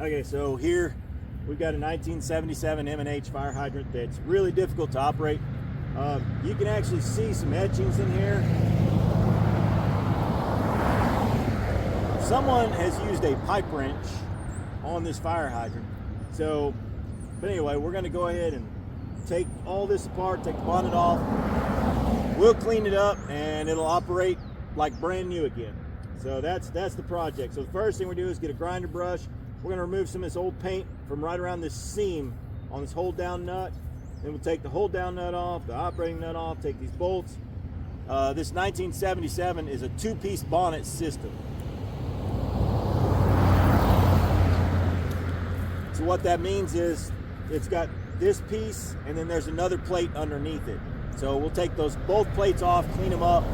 Okay, so here we've got a 1977 M&H fire hydrant that's really difficult to operate. You can actually see some etchings in here. Someone has used a pipe wrench on this fire hydrant. So, but anyway, we're going to go ahead and take all this apart, take the bonnet off. We'll clean it up and it'll operate like brand new again. So that's the project. So the first thing we do is get a grinder brush. We're going to remove some of this old paint from right around this seam on this hold down nut. Then we'll take the hold down nut off, the operating nut off, take these bolts. This 1977 is a two-piece bonnet system. So what that means is it's got this piece and then there's another plate underneath it. So we'll take those both plates off, clean them up,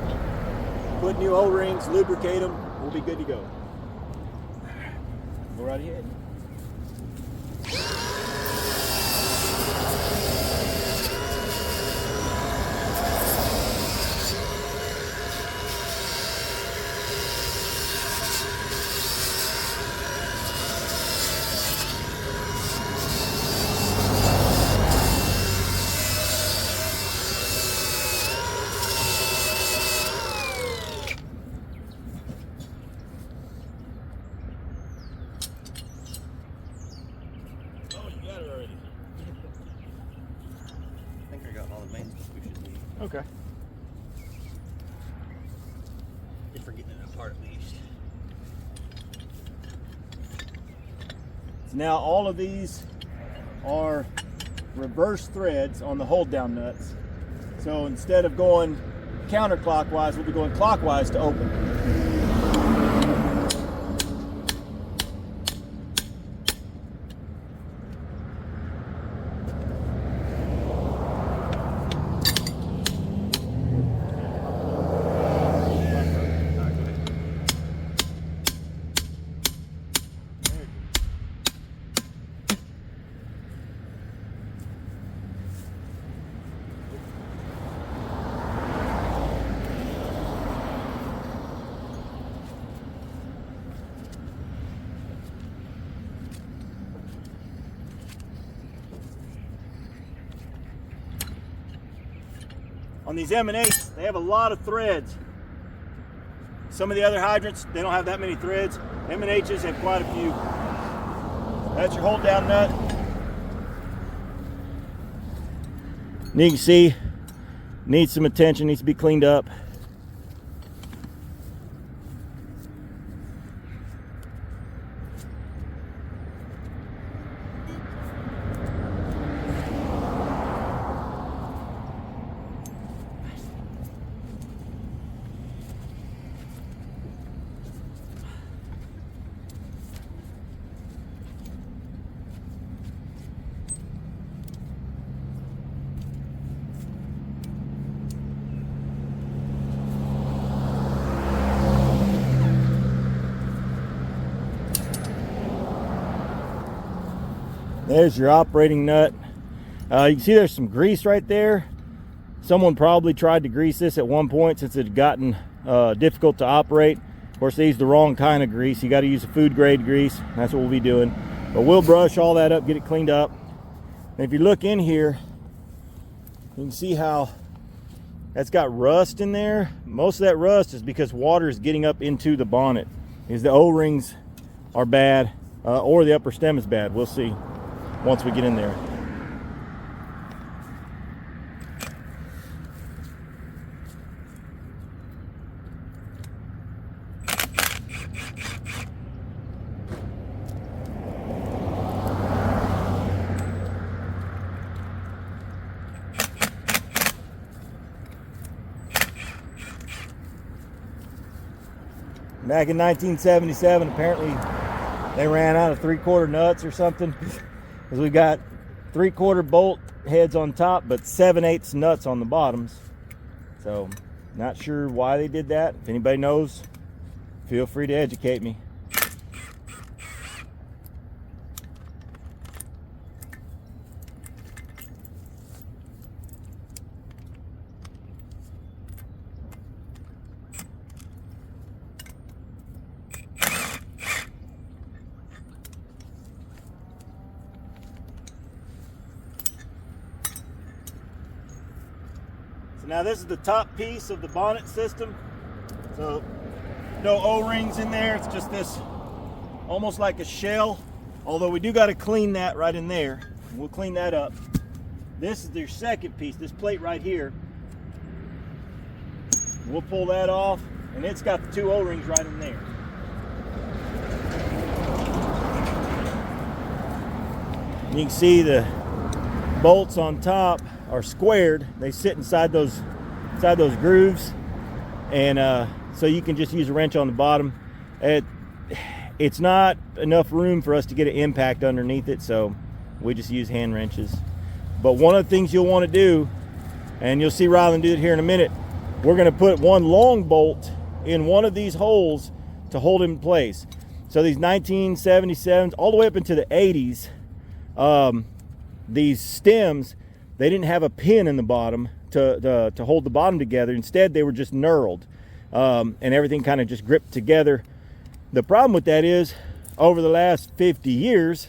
put new O-rings, lubricate them, we'll be good to go. Go right ahead. I think I got all the main stuff we should need. Okay. If we're getting it apart at least. So now all of these are reverse threads on the hold down nuts. So instead of going counterclockwise, we'll be going clockwise to open. On these M&H, they have a lot of threads. Some of the other hydrants, they don't have that many threads. M&H's have quite a few. That's your hold down nut. And you can see, needs some attention, needs to be cleaned up. There's your operating nut. You can see there's some grease right there. Someone probably tried to grease this at one point since it had gotten difficult to operate. Of course, they used the wrong kind of grease. You got to use a food grade grease. That's what we'll be doing. But we'll brush all that up, get it cleaned up. And if you look in here, you can see how that's got rust in there. Most of that rust is because water is getting up into the bonnet. Is the O-rings are bad or the upper stem is bad. We'll see once we get in there. Back in 1977, apparently they ran out of 3/4 nuts or something, because we've got 3/4 bolt heads on top, but 7/8 nuts on the bottoms. So, not sure why they did that. If anybody knows, feel free to educate me. now this is the top piece of the bonnet system. So no O-rings in there. It's just this, almost like a shell. Although we do got to clean that right in there. We'll clean that up. This is their second piece, this plate right here. We'll pull that off, and it's got the 2 O-rings right in there. You can see the bolts on top are squared. They sit inside those grooves, and so you can just use a wrench on the bottom. It's not enough room for us to get an impact underneath it, so we just use hand wrenches. But one of the things you'll want to do, and you'll see Rylan do it here in a minute, we're going to put one long bolt in one of these holes to hold it in place. So these 1977s all the way up into the 80s, these stems, they didn't have a pin in the bottom to hold the bottom together. Instead, they were just knurled, and everything kind of just gripped together. The problem with that is, over the last 50 years,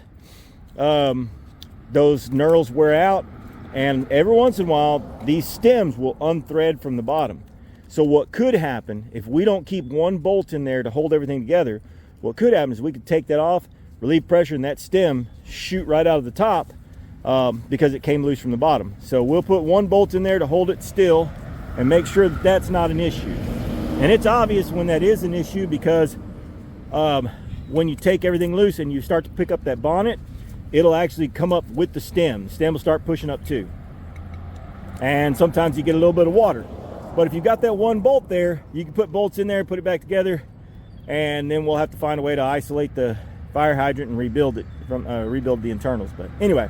those knurls wear out, and every once in a while these stems will unthread from the bottom. So what could happen if we don't keep one bolt in there to hold everything together, what could happen is we could take that off, relieve pressure, and that stem shoot right out of the top because it came loose from the bottom. So we'll put one bolt in there to hold it still and make sure that that's not an issue. And it's obvious when that is an issue, because when you take everything loose and you start to pick up that bonnet, it'll actually come up with the stem. The stem will start pushing up too. And sometimes you get a little bit of water. But if you've got that one bolt there, you can put bolts in there, put it back together, and then we'll have to find a way to isolate the fire hydrant and rebuild it from rebuild the internals. But anyway.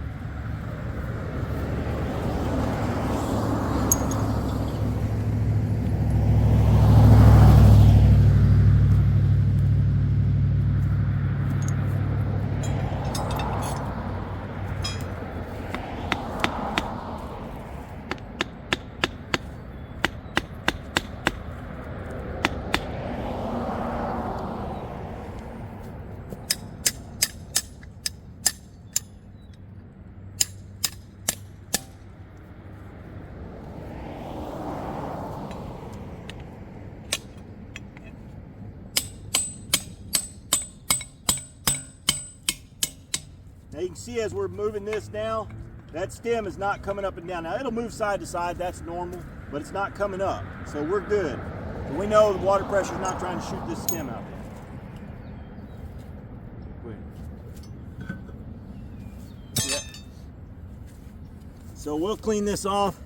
Now you can see as we're moving this now, that stem is not coming up and down. Now it'll move side to side, that's normal, but it's not coming up. So we're good. So we know the water pressure is not trying to shoot this stem out there. Yep. So we'll clean this off,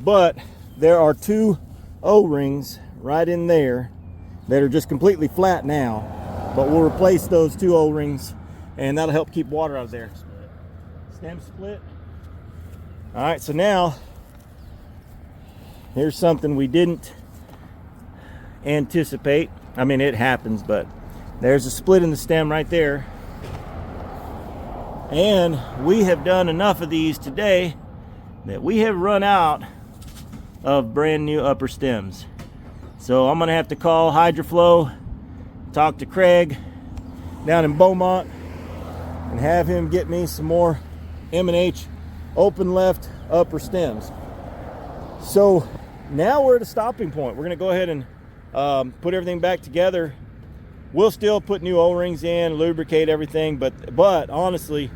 but there are 2 O-rings right in there that are just completely flat now, but we'll replace those 2 O-rings, and that'll help keep water out of there. Stem split. All right, so now here's something we didn't anticipate. I mean, it happens, but there's a split in the stem right there. And we have done enough of these today that we have run out of brand new upper stems. So I'm gonna have to call HydroFlow, talk to Craig down in Beaumont, and have him get me some more M&H open left upper stems. So now we're at a stopping point. We're going to go ahead and put everything back together. We'll still put new O-rings in, lubricate everything, but honestly,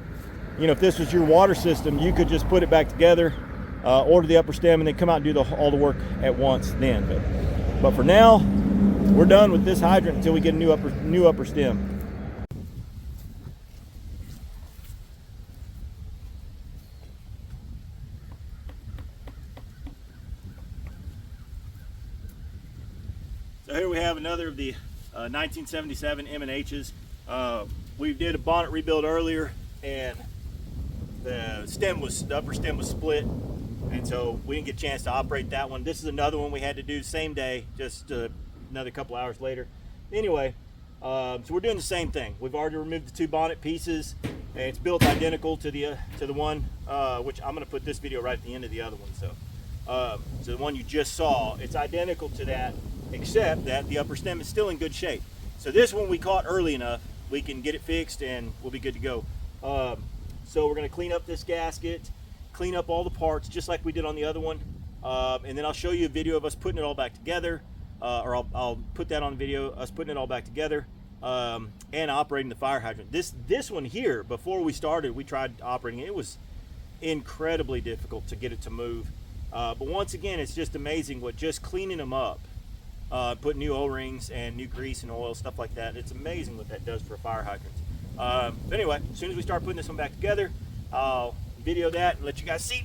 you know, if this was your water system, you could just put it back together, order the upper stem, and then come out and do all the work at once then. But for now, we're done with this hydrant until we get a new upper stem. So here we have another of the 1977 M&H's. We did a bonnet rebuild earlier, and the upper stem was split, and so we didn't get a chance to operate that one. This is another one we had to do same day, just another couple hours later. Anyway, so we're doing the same thing. We've already removed the 2 bonnet pieces, and it's built identical to the one which I'm going to put this video right at the end of the other one. So the one you just saw, it's identical to that, except that the upper stem is still in good shape. So this one we caught early enough, we can get it fixed and we'll be good to go. So we're going to clean up this gasket, clean up all the parts just like we did on the other one. and then I'll show you a video of us putting it all back together, or I'll put that on the video, us putting it all back together, and operating the fire hydrant. This one here, before we started, we tried operating it. It was incredibly difficult to get it to move. But once again, it's just amazing what just cleaning them up, putting new O-rings and new grease and oil, stuff like that. It's amazing what that does for a fire hydrant. But anyway, as soon as we start putting this one back together, I'll video that and let you guys see.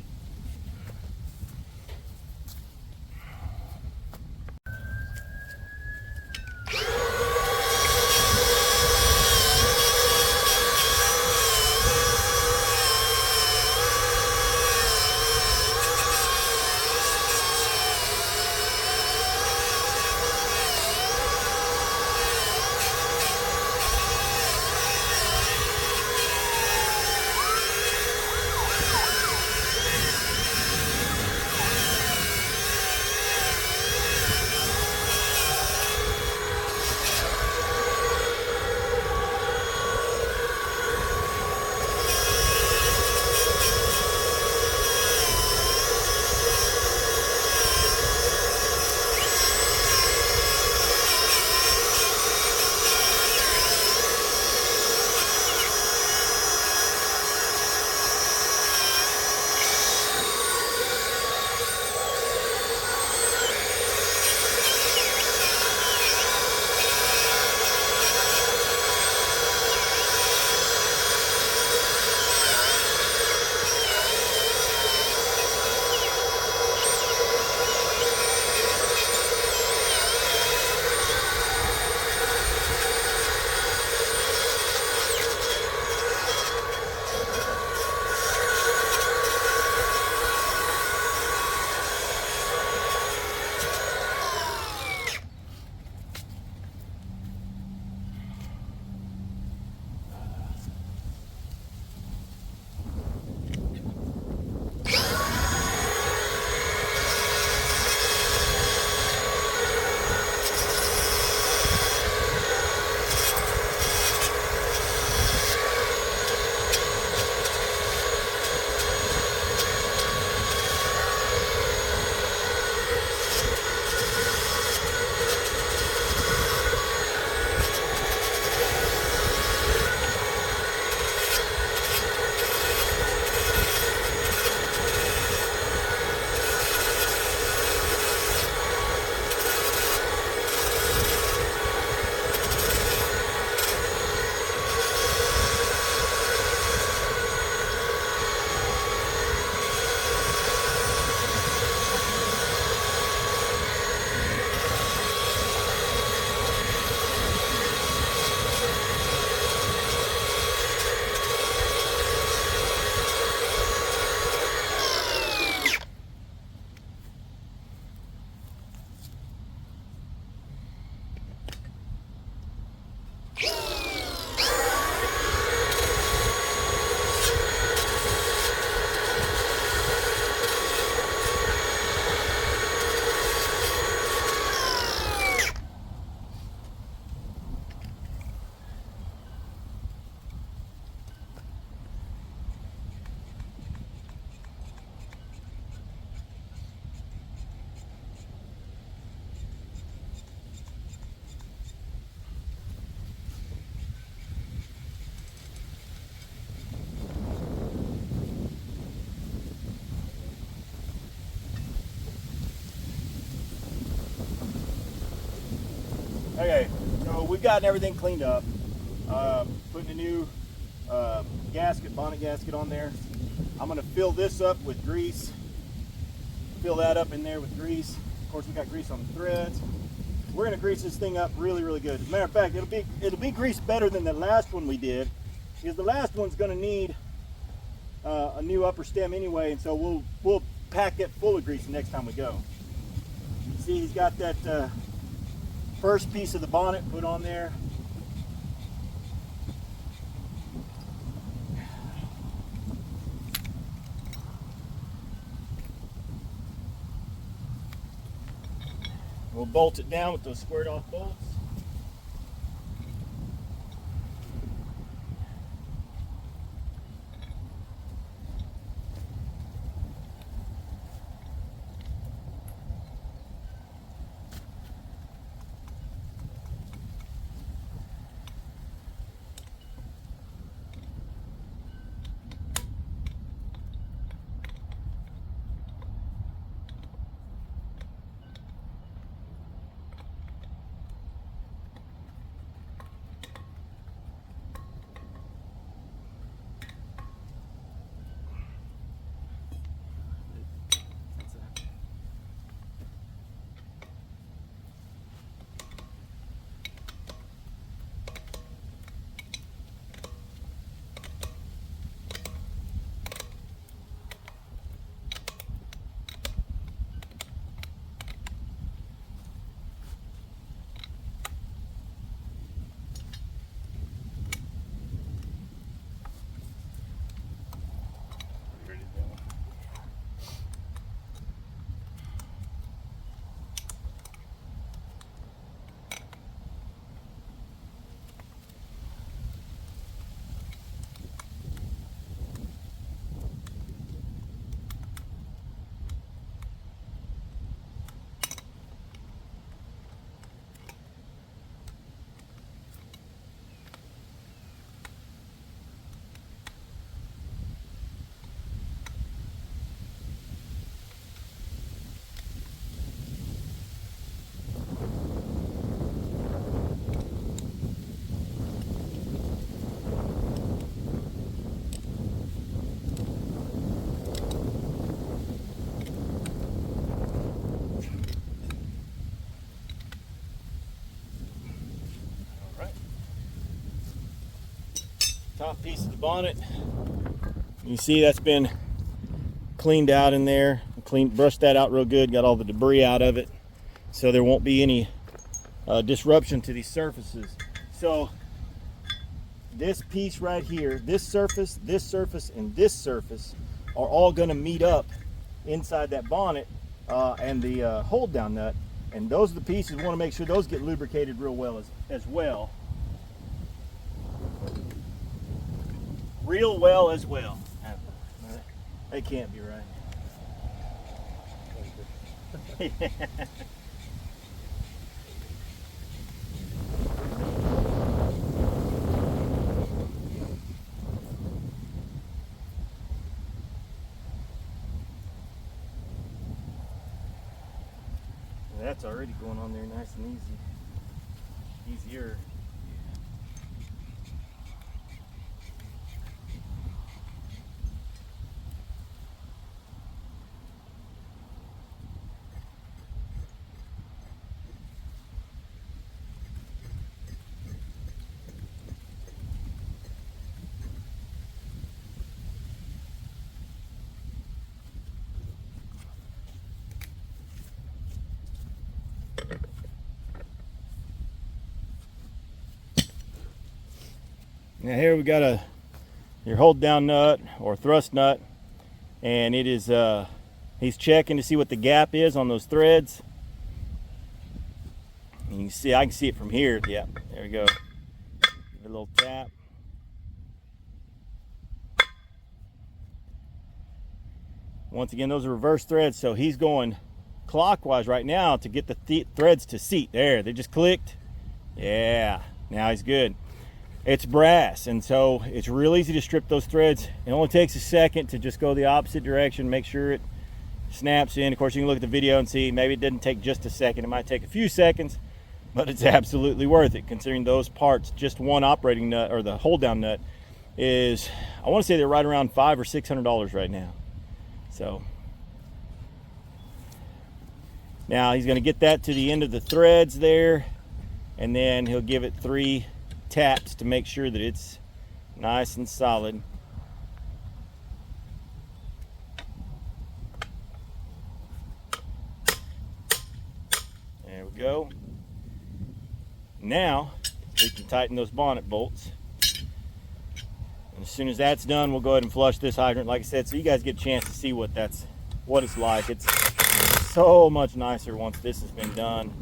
Okay, so we've gotten everything cleaned up. Putting a new bonnet gasket on there. I'm going to fill this up with grease. Fill that up in there with grease. Of course, we got grease on the threads. We're going to grease this thing up really, really good. As a matter of fact, it'll be greased better than the last one we did, because the last one's going to need a new upper stem anyway, and so we'll pack it full of grease the next time we go. You see, he's got that first piece of the bonnet put on there. We'll bolt it down with those squared off bolts. top piece of the bonnet. You see that's been cleaned out in there. Brushed that out real good, got all the debris out of it, so there won't be any disruption to these surfaces. So this piece right here, this surface, and this surface are all going to meet up inside that bonnet and the hold down nut, and those are the pieces we want to make sure those get lubricated real well as well. Real well as well. They can't be right. That's already going on there nice and easy. Easier. Now here we got your hold down nut or thrust nut, and it is he's checking to see what the gap is on those threads. And you can see, I can see it from here. Yeah, there we go. Give it a little tap. Once again, those are reverse threads, so he's going clockwise right now to get the threads to seat. There, they just clicked. Yeah, now he's good. It's brass, and so it's real easy to strip those threads. It only takes a second to just go the opposite direction, make sure it snaps in. Of course, you can look at the video and see maybe it didn't take just a second. It might take a few seconds, but it's absolutely worth it considering those parts, just one operating nut or the hold down nut is, I want to say they're right around $500 or $600 right now. So now he's going to get that to the end of the threads there, and then he'll give it 3 taps to make sure that it's nice and solid. There we go. Now we can tighten those bonnet bolts. And as soon as that's done, we'll go ahead and flush this hydrant, like I said, so you guys get a chance to see what it's like. It's so much nicer once this has been done.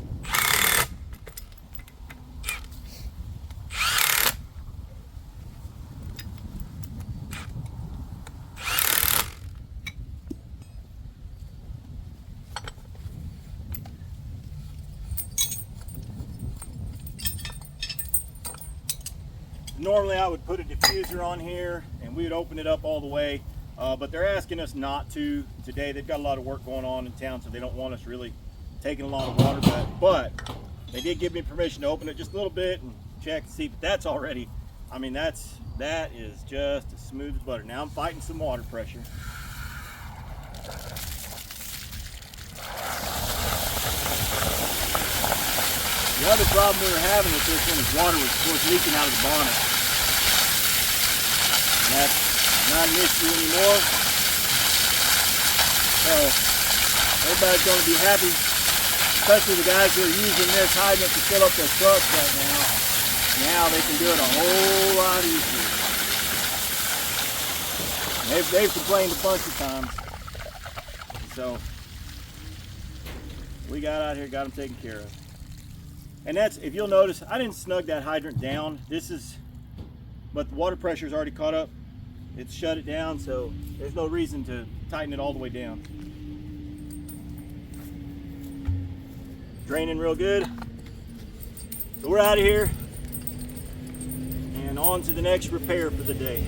Normally I would put a diffuser on here and we would open it up all the way, but they're asking us not to today. They've got a lot of work going on in town, so they don't want us really taking a lot of water back, but they did give me permission to open it just a little bit and check and see. But that's already, I mean, that is just as smooth as butter. Now I'm fighting some water pressure. The other problem we were having with this one is water was, of course, leaking out of the bonnet. And that's not an issue anymore. So everybody's going to be happy, especially the guys who are using this hydrant to fill up their trucks right now. Now they can do it a whole lot easier. They've complained a bunch of times. So we got out here, got them taken care of. And that's, if you'll notice, I didn't snug that hydrant down. But the water pressure's already caught up. It's shut it down, so there's no reason to tighten it all the way down. Draining real good. So we're out of here and on to the next repair for the day.